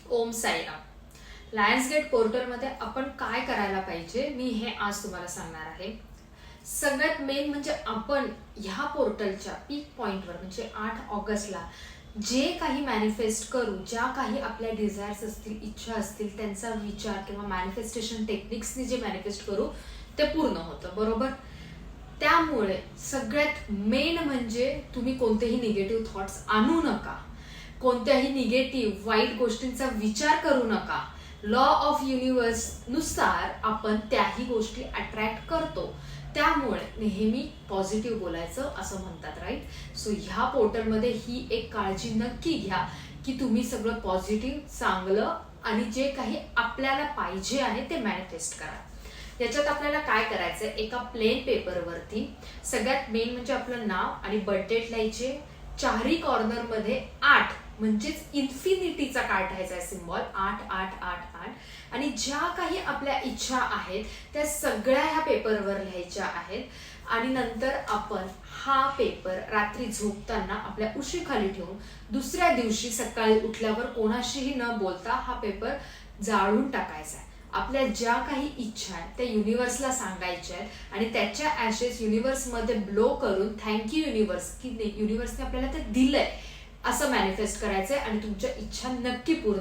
Om Sairam. Lions gate पोर्टलमध्ये आपण काय करायला पाहिजे मी हे आज तुम्हाला सांगणार आहे. सगळ्यात मेन म्हणजे आपण ह्या पोर्टलच्या पीक पॉइंटवर म्हणजे 8 ऑगस्टला जे काही मॅनिफेस्ट करू, ज्या काही आपल्या डिझायर्स असतील, इच्छा असतील, त्यांचा विचार किंवा मॅनिफेस्टेशन टेक्निक्सनी जे मॅनिफेस्ट करू ते पूर्ण होतं, बरोबर. त्यामुळे सगळ्यात मेन म्हणजे तुम्ही कोणतेही निगेटिव्ह थॉट्स आणू नका, कोणत्याही निगेटिव्ह वाईट गोष्टींचा विचार करू नका. लॉ ऑफ युनिव्हर्स नुसार आपण त्याही गोष्टी अट्रॅक्ट करतो. त्यामुळे नेहमी पॉझिटिव्ह बोलायचं असं म्हणतात, राईट. सो ह्या पोर्टलमध्ये ही एक काळजी नक्की घ्या की तुम्ही सगळं पॉझिटिव्ह, चांगलं आणि जे काही आपल्याला पाहिजे आहे ते मॅनिफेस्ट करा. याच्यात आपल्याला काय करायचंय, एका प्लेन पेपरवरती सगळ्यात मेन म्हणजे आपलं नाव आणि बर्थ डेट लिहायचे. चारही कॉर्नर मध्ये 8 म्हणजेच इन्फिनिटीचा काढायचा आहे सिम्बॉल, 8 8 8 8. आणि ज्या काही आपल्या इच्छा आहेत त्या सगळ्या ह्या पेपरवर लिहायच्या आहेत. आणि नंतर आपण हा पेपर रात्री झोपताना आपल्या उशीखाली ठेवून दुसऱ्या दिवशी सकाळी उठल्यावर कोणाशीही न बोलता हा पेपर जाळून टाकायचा आहे. आपल्या ज्या काही इच्छा आहेत त्या युनिव्हर्सला सांगायच्या आहेत आणि त्याच्या ऍशेस युनिव्हर्समध्ये ब्लो करून थँक्यू युनिव्हर्स की युनिव्हर्सने आपल्याला ते दिलंय असं मॅनिफेस्ट करायचंय आणि तुमच्या इच्छा नक्की पूर्ण